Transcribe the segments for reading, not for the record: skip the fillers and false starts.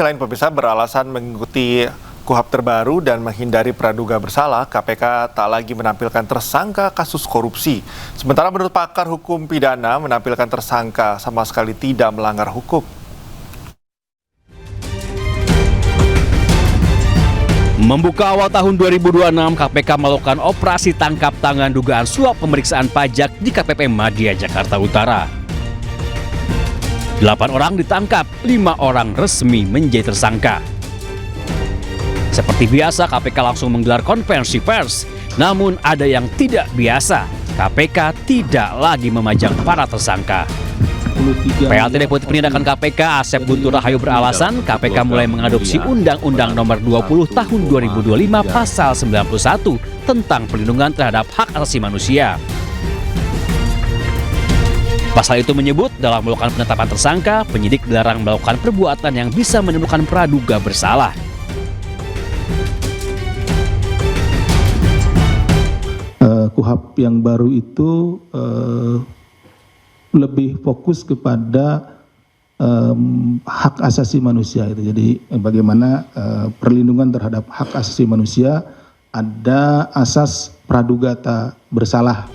sisi lain, pemirsa, beralasan mengikuti KUHP terbaru dan menghindari praduga bersalah, KPK tak lagi menampilkan tersangka kasus korupsi. Sementara menurut pakar hukum pidana, menampilkan tersangka sama sekali tidak melanggar hukum. Membuka awal tahun 2026, KPK melakukan operasi tangkap tangan dugaan suap pemeriksaan pajak di KPP Madia, Jakarta Utara. 8 orang ditangkap, 5 orang resmi menjadi tersangka. Seperti biasa, KPK langsung menggelar konferensi pers. Namun ada yang tidak biasa, KPK tidak lagi memajang para tersangka. PLT Deputi Penindakan KPK Asep Guntur Rahayu beralasan KPK mulai mengadopsi Undang-Undang Nomor 20 Tahun 2025 Pasal 91 tentang perlindungan terhadap hak asasi manusia. Pasal itu menyebut dalam melakukan penetapan tersangka, penyidik dilarang melakukan perbuatan yang bisa menimbulkan praduga bersalah. KUHP yang baru itu lebih fokus kepada hak asasi manusia. Jadi bagaimana perlindungan terhadap hak asasi manusia, ada asas praduga tak bersalah.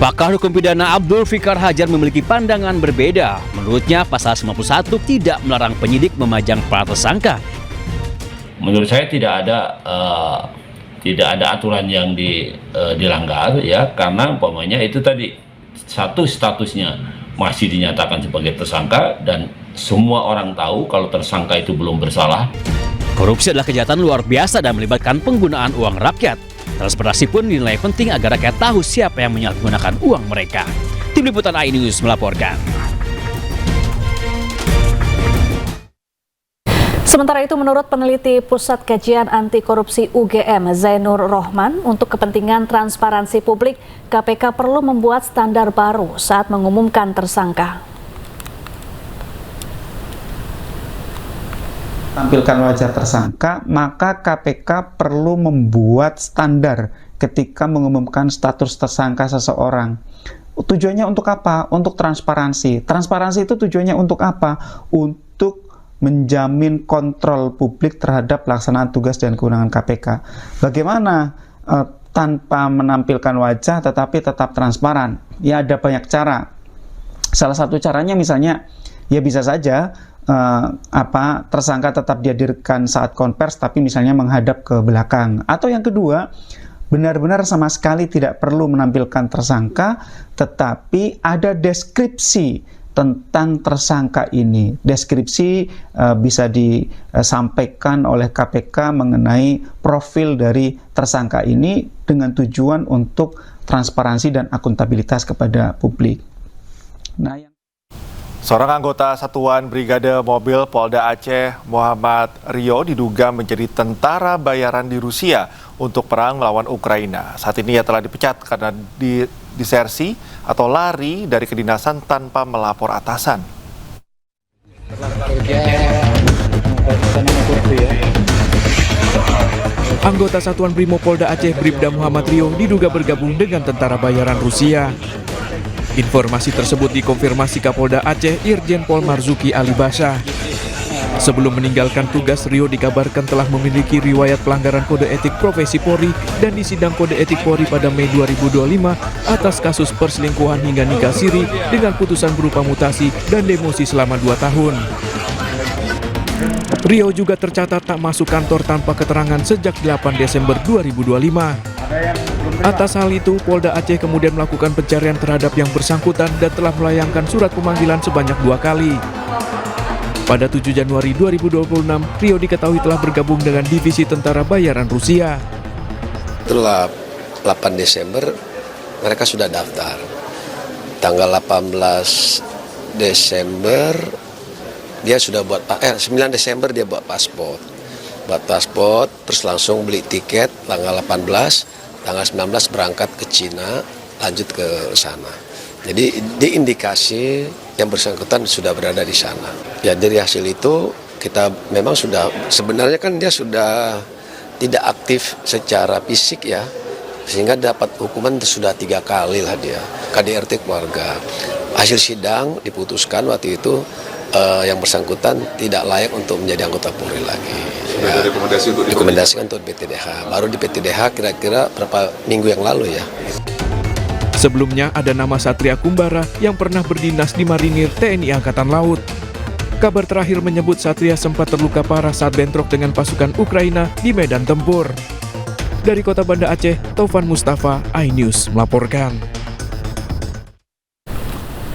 Pakar hukum pidana Abdul Fikar Hajar memiliki pandangan berbeda. Menurutnya pasal 91 tidak melarang penyidik memajang para tersangka. Menurut saya tidak ada aturan yang dilanggar, ya, karena umpamanya itu tadi satu, statusnya masih dinyatakan sebagai tersangka dan semua orang tahu kalau tersangka itu belum bersalah. Korupsi adalah kejahatan luar biasa dan melibatkan penggunaan uang rakyat. Transparansi pun dinilai penting agar rakyat tahu siapa yang menyalahgunakan uang mereka. Tim Liputan iNews melaporkan. Sementara itu, menurut peneliti Pusat Kajian Anti Korupsi UGM Zainur Rohman, untuk kepentingan transparansi publik, KPK perlu membuat standar baru saat mengumumkan tersangka. Tampilkan wajah tersangka, maka KPK perlu membuat standar ketika mengumumkan status tersangka seseorang. Tujuannya untuk apa? Untuk transparansi. Transparansi itu tujuannya untuk apa? Untuk menjamin kontrol publik terhadap pelaksanaan tugas dan kewenangan KPK. Bagaimana tanpa menampilkan wajah tetapi tetap transparan? Ya, ada banyak cara. Salah satu caranya misalnya, ya bisa saja tersangka tetap dihadirkan saat konvers tapi misalnya menghadap ke belakang. Atau yang kedua, benar-benar sama sekali tidak perlu menampilkan tersangka tetapi ada deskripsi tentang tersangka ini. Deskripsi bisa disampaikan oleh KPK mengenai profil dari tersangka ini dengan tujuan untuk transparansi dan akuntabilitas kepada publik. Seorang anggota Satuan Brigade Mobil Polda Aceh, Muhammad Rio, diduga menjadi tentara bayaran di Rusia untuk perang melawan Ukraina. Saat ini ia telah dipecat karena disersi atau lari dari kedinasan tanpa melapor atasan. Anggota Satuan Brimo Polda Aceh Bribda Muhammad Rio diduga bergabung dengan tentara bayaran Rusia. Informasi tersebut dikonfirmasi Kapolda Aceh Irjen Pol Marzuki Ali Basha. Sebelum meninggalkan tugas, Rio dikabarkan telah memiliki riwayat pelanggaran kode etik profesi Polri dan disidang kode etik Polri pada Mei 2025 atas kasus perselingkuhan hingga nikah siri dengan putusan berupa mutasi dan demosi selama 2 tahun. Rio juga tercatat tak masuk kantor tanpa keterangan sejak 8 Desember 2025. Atas hal itu, Polda Aceh kemudian melakukan pencarian terhadap yang bersangkutan dan telah melayangkan surat pemanggilan sebanyak 2 kali. Pada 7 Januari 2026, Rio diketahui telah bergabung dengan Divisi Tentara Bayaran Rusia. Setelah 8 Desember, mereka sudah daftar. Tanggal 18 Desember, dia sudah 9 Desember dia buat paspor. Terus langsung beli tiket tanggal 18, tanggal 19 berangkat ke Cina, lanjut ke sana. Jadi diindikasi yang bersangkutan sudah berada di sana. Ya, dari hasil itu kita memang sudah, sebenarnya kan dia sudah tidak aktif secara fisik ya, sehingga dapat hukuman sudah 3 kali lah dia, KDRT keluarga. Hasil sidang diputuskan waktu itu yang bersangkutan tidak layak untuk menjadi anggota Polri lagi. Ya, rekomendasikan untuk PTDH. Baru di PTDH kira-kira berapa minggu yang lalu ya. Sebelumnya ada nama Satria Kumbara yang pernah berdinas di Marinir TNI Angkatan Laut. Kabar terakhir menyebut Satria sempat terluka parah saat bentrok dengan pasukan Ukraina di medan tempur. Dari Kota Banda Aceh, Taufan Mustafa, iNews melaporkan.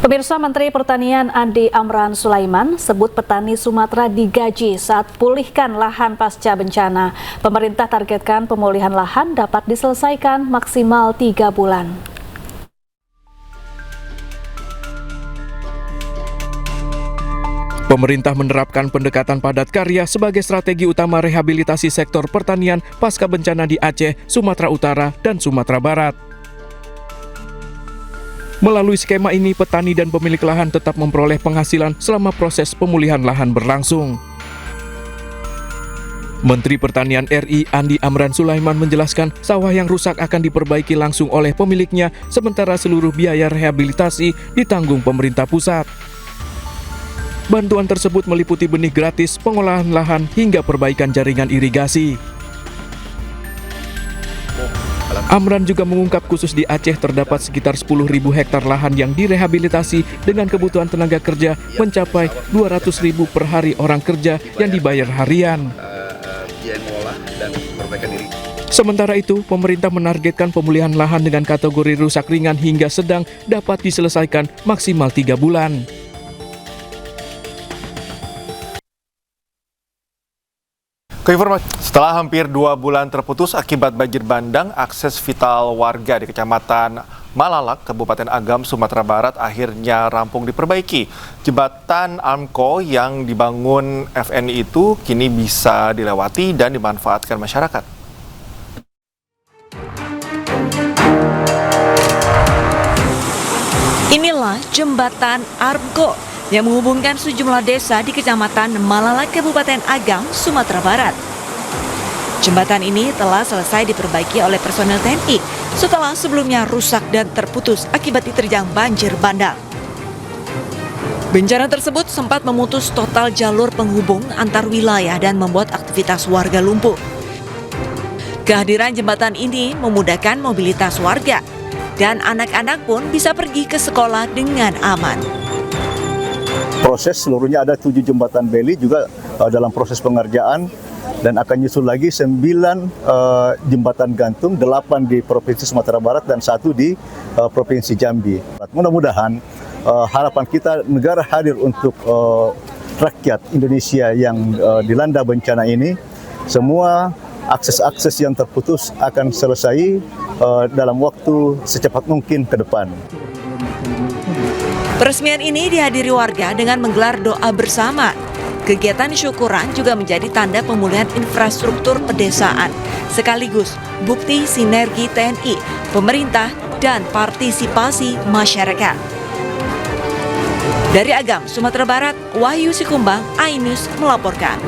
Pemirsa, Menteri Pertanian Andi Amran Sulaiman sebut petani Sumatera digaji saat pulihkan lahan pasca bencana. Pemerintah targetkan pemulihan lahan dapat diselesaikan maksimal 3 bulan. Pemerintah menerapkan pendekatan padat karya sebagai strategi utama rehabilitasi sektor pertanian pasca bencana di Aceh, Sumatera Utara, dan Sumatera Barat. Melalui skema ini, petani dan pemilik lahan tetap memperoleh penghasilan selama proses pemulihan lahan berlangsung. Menteri Pertanian RI Andi Amran Sulaiman menjelaskan sawah yang rusak akan diperbaiki langsung oleh pemiliknya, sementara seluruh biaya rehabilitasi ditanggung pemerintah pusat. Bantuan tersebut meliputi benih gratis, pengolahan lahan, hingga perbaikan jaringan irigasi. Amran juga mengungkap khusus di Aceh terdapat sekitar 10.000 hektar lahan yang direhabilitasi dengan kebutuhan tenaga kerja mencapai 200.000 per hari orang kerja yang dibayar harian. Sementara itu, pemerintah menargetkan pemulihan lahan dengan kategori rusak ringan hingga sedang dapat diselesaikan maksimal 3 bulan. Setelah hampir 2 bulan terputus akibat banjir bandang, akses vital warga di Kecamatan Malalak, Kabupaten Agam, Sumatera Barat akhirnya rampung diperbaiki. Jembatan Amco yang dibangun FNI itu kini bisa dilewati dan dimanfaatkan masyarakat. Inilah Jembatan Amco yang menghubungkan sejumlah desa di Kecamatan Malalak, Kabupaten Agam, Sumatera Barat. Jembatan ini telah selesai diperbaiki oleh personel TNI setelah sebelumnya rusak dan terputus akibat diterjang banjir bandang. Bencana tersebut sempat memutus total jalur penghubung antar wilayah dan membuat aktivitas warga lumpuh. Kehadiran jembatan ini memudahkan mobilitas warga dan anak-anak pun bisa pergi ke sekolah dengan aman. Proses seluruhnya ada 7 jembatan beli juga dalam proses pengerjaan dan akan nyusul lagi 9 jembatan gantung, 8 di Provinsi Sumatera Barat dan 1 di Provinsi Jambi. Mudah-mudahan harapan kita negara hadir untuk rakyat Indonesia yang dilanda bencana ini, semua akses-akses yang terputus akan selesai dalam waktu secepat mungkin ke depan. Peresmian ini dihadiri warga dengan menggelar doa bersama. Kegiatan syukuran juga menjadi tanda pemulihan infrastruktur pedesaan, sekaligus bukti sinergi TNI, pemerintah, dan partisipasi masyarakat. Dari Agam, Sumatera Barat, Wahyu Sikumbang, iNews melaporkan.